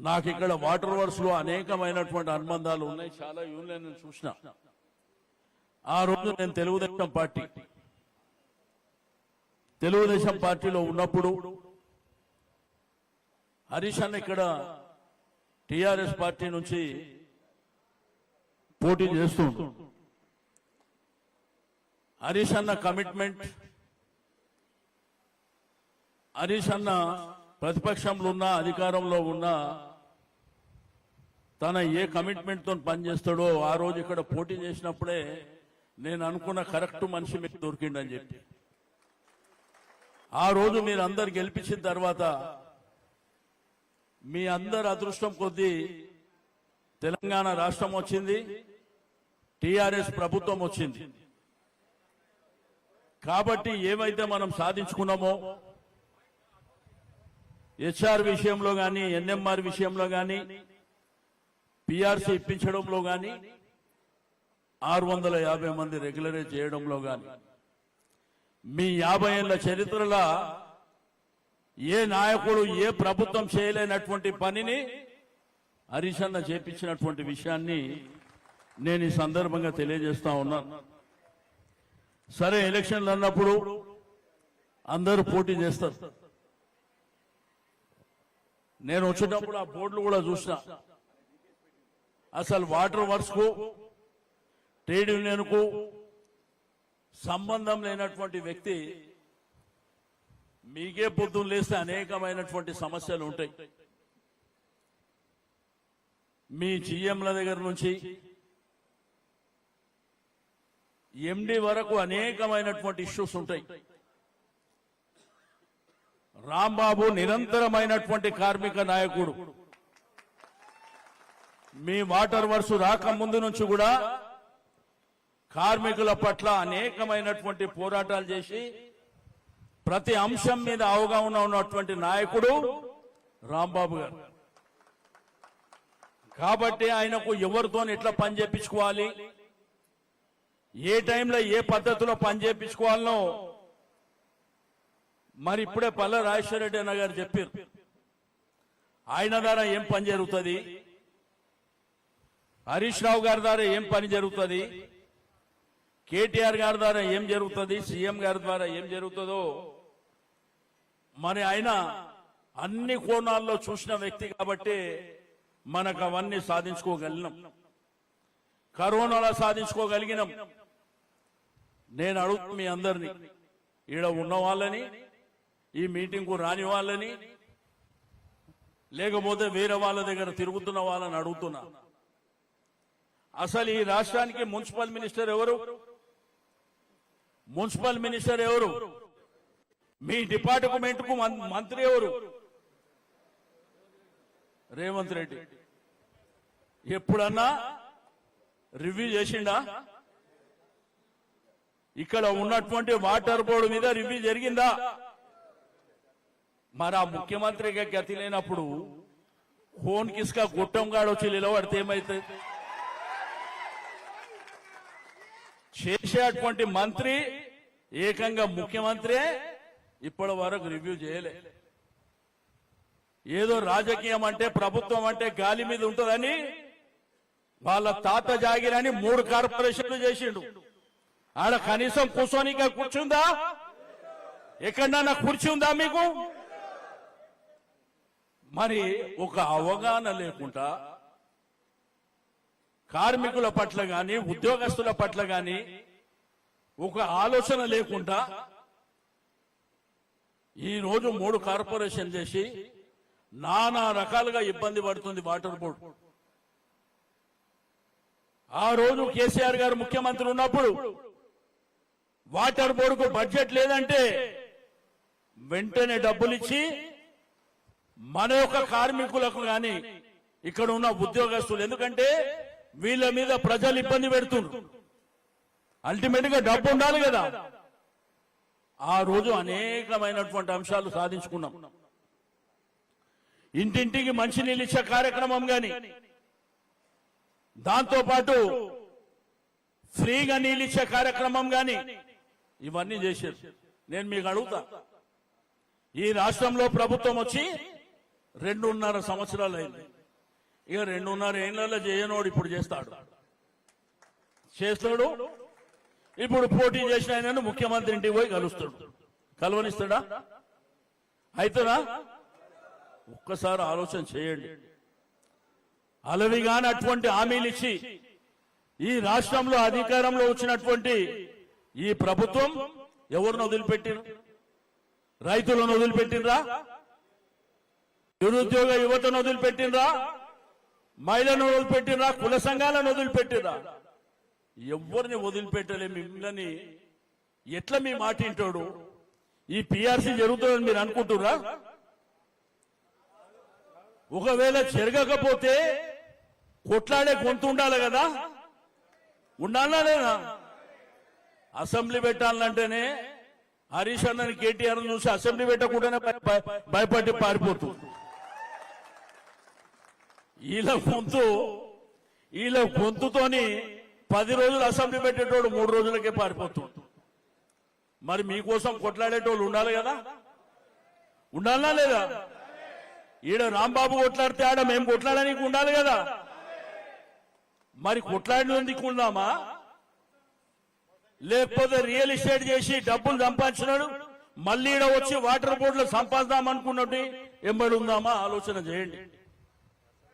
నాకు ఇక్కడ water works లో అనేకమైనటువంటి అనుబంధాలు ఉన్నాయి. చాలా యూనియన్ చూసిన. ఆ రోజు నేను తెలుగుదేశం పార్టీలో ఉన్నప్పుడు హరీష్ అన్న ఇక్కడ టిఆర్ఎస్ పార్టీ నుంచి పోటీ చేస్తుండు. హరీష్ అన్న కమిట్మెంట్, హరీష్ అన్న ప్రతిపక్షంలో ఉన్న అధికారంలో ఉన్న తన ఏ కమిట్మెంట్ తో పనిచేస్తాడో ఆ రోజు ఇక్కడ పోటీ చేసినప్పుడే నేను అనుకున్న కరెక్ట్ మనిషి మీకు దొరికిండని చెప్పి, ఆ రోజు మీరు అందరు గెలిపించిన తర్వాత మీ అందరు అదృష్టం కొద్దీ తెలంగాణ రాష్ట్రం వచ్చింది, టిఆర్ఎస్ ప్రభుత్వం వచ్చింది. కాబట్టి ఏమైతే మనం సాధించుకున్నామో హెచ్ఆర్ విషయంలో కానీ, ఎన్ఎంఆర్ విషయంలో కానీ, పిఆర్సీ ఇప్పించడంలో కానీ, 650 మంది రెగ్యులరైజ్ చేయడంలో కానీ, మీ 50 ఏళ్ల చరిత్రలో ఏ నాయకుడు ఏ ప్రభుత్వం చేయలేనటువంటి పనిని హరీష్ అన్న చేపించినటువంటి విషయాన్ని నేను ఈ సందర్భంగా తెలియజేస్తా ఉన్నాను. సరే, ఎలక్షన్లు అన్నప్పుడు అందరూ పోటీ చేస్తారు. నేను వచ్చేటప్పుడు ఆ బోర్డులు కూడా చూసిన. అసలు వాటర్ వర్క్స్ కు ట్రేడ్ యూనియన్ కు సంబంధం లేనటువంటి వ్యక్తి మీకే పొద్దున్న లేస్తే అనేకమైనటువంటి సమస్యలు ఉంటాయి. మీ జీఎంల దగ్గర నుంచి ఎండి వరకు అనేకమైనటువంటి ఇష్యూస్ ఉంటాయి. రాంబాబు నిరంతరమైనటువంటి కార్మిక నాయకుడు. మీ వాటర్ వర్క్స్ రాకముందు నుంచి కూడా కార్మికుల పట్ల అనేకమైనటువంటి పోరాటాలు చేసి ప్రతి అంశం మీద అవగాహన ఉన్నటువంటి నాయకుడు రాంబాబు గారు. కాబట్టి ఆయనకు ఎవరితో ఎట్లా పని చేయించుకోవాలి, ఏ టైంలో ఏ పద్ధతిలో పని చేయించుకోవాలనో మరి ఇప్పుడే పల్ల రాజేశ్వర రెడ్డి అన్న గారు చెప్పారు. ఆయన ద్వారా ఏం పని జరుగుతుంది, హరీష్ రావు గారి ద్వారా ఏం పని జరుగుతుంది, కేటీఆర్ గారి ద్వారా ఏం జరుగుతుంది, సీఎం గారి ద్వారా ఏం జరుగుతుందో మరి ఆయన అన్ని కోణాల్లో చూసిన వ్యక్తి కాబట్టి మనకు అవన్నీ సాధించుకోగలిగినాం. కరోనాలో సాధించుకోగలిగినాం. నేను అడుగుతున్నా మీ అందరినీ, ఈడ ఉన్న వాళ్ళని, ఈ మీటింగ్కు రాని వాళ్ళని, లేకపోతే వేరే వాళ్ళ దగ్గర తిరుగుతున్న వాళ్ళని అడుగుతున్నా, అసలు ఈ రాష్ట్రానికి మున్సిపల్ మినిస్టర్ ఎవరు? మున్సిపల్ మినిస్టర్ ఎవరు? మీ డిపార్ట్మెంట్ కు మంత్రి ఎవరు? రేవంత్ రెడ్డి. ఎప్పుడన్నా రివ్యూ చేసిండా? ఇక్కడ ఉన్నటువంటి వాటర్ బోర్డు మీద రివ్యూ జరిగిందా? మరి ఆ ముఖ్యమంత్రిగా గతి లేనప్పుడు ఫోన్ కిస్కా గుట్టంగాడు వచ్చి నిలబడితే ఏమైతుంది? చేసేటువంటి మంత్రి ఏకంగా ముఖ్యమంత్రి ఇప్పటి వరకు రివ్యూ చేయలే. ఏదో రాజకీయం అంటే, ప్రభుత్వం అంటే గాలి మీద ఉంటుందని వాళ్ళ తాత జాగిరని 3 కార్పొరేషన్లు చేసిండు. ఆడ కనీసం కూర్చోనిక కూర్చుందా? ఎక్కడన్నా కుర్చీ ఉందా మీకు? మరి ఒక అవగాహన లేకుండా కార్మికుల పట్ల గాని, ఉద్యోగస్తుల పట్ల గాని ఒక ఆలోచన లేకుండా ఈ రోజు 3 కార్పొరేషన్ చేసి నానా రకాలుగా ఇబ్బంది పడుతుంది వాటర్ బోర్డు. ఆ రోజు కేసీఆర్ గారు ముఖ్యమంత్రి ఉన్నప్పుడు వాటర్ బోర్డుకు బడ్జెట్ లేదంటే వెంటనే డబ్బులు ఇచ్చి మన యొక్క కార్మికులకు గాని, ఇక్కడ ఉన్న ఉద్యోగస్తులు, ఎందుకంటే వీళ్ళ మీద ప్రజలు ఇబ్బంది పెడుతున్నారు, అల్టిమేట్ గా డబ్బు ఉండాలి కదా. ఆ రోజు అనేకమైనటువంటి అంశాలు సాధించుకున్నాం. ఇంటింటికి మంచినీళ్ళు ఇచ్చే కార్యక్రమం గాని, దాంతో పాటు ఫ్రీగా నీళ్ళు ఇచ్చే కార్యక్రమం గాని ఇవన్నీ చేశారు. నేను మీకు అడుగుతా, ఈ రాష్ట్రంలో ప్రభుత్వం వచ్చి 2.5 సంవత్సరాలు అయింది. ఇక 2.5 ఏళ్లలో చేయనోడు ఇప్పుడు చేస్తాడు. ఇప్పుడు పోటీ చేసిన ఆయన ముఖ్యమంత్రి ఇంటికి పోయి కలుస్తాడు. కలవనిస్తాడా? అయితేనా? ఒక్కసారి ఆలోచన చేయండి. అలవిగాని అటువంటి హామీలు ఇచ్చి ఈ రాష్ట్రంలో అధికారంలో వచ్చినటువంటి ఈ ప్రభుత్వం ఎవరిని వదిలిపెట్టిరు? రైతులను వదిలిపెట్టినరా? నిరుద్యోగ యువతను వదిలిపెట్టినరా? మహిళలను వదిలిపెట్టినరా? కుల సంఘాలను వదిలిపెట్టినరా? ఎవరిని వదిలిపెట్టలే. మిమ్మల్ని ఎట్లా మీ మాట వింటాడు? ఈ పిఆర్సీ జరుగుతుందని మీరు అనుకుంటున్నారా? ఒకవేళ జరగకపోతే కొట్లాడే గొంతు ఉండాలి కదా, ఉండాలా లేదా? అసెంబ్లీ పెట్టాలంటేనే హరీష్ అన్నని కేటీఆర్ చూసి అసెంబ్లీ పెట్టకుండానే భయపడి పారిపోతుంది. వీళ్ళ గొంతుతోని 10 రోజులు అసెంబ్లీ పెట్టేటోడు 3 రోజులకే పారిపోతుంది. మరి మీకోసం కొట్లాడేటోళ్ళు ఉండాలి కదా, ఉండాలా లేదా? ఈడ రాంబాబు కొట్లాడితే ఆడ మేము కొట్లాడడానికి ఉండాలి కదా. మరి కొట్లాడినందుకు ఉందామా, లేకపోతే రియల్ ఎస్టేట్ చేసి డబ్బులు సంపాదించినాడు మళ్ళీ ఈడ వచ్చి వాటర్ బోర్డులో సంపాదిద్దాం అనుకున్నట్టు ఎంబడి ఉందామా? ఆలోచన చేయండి.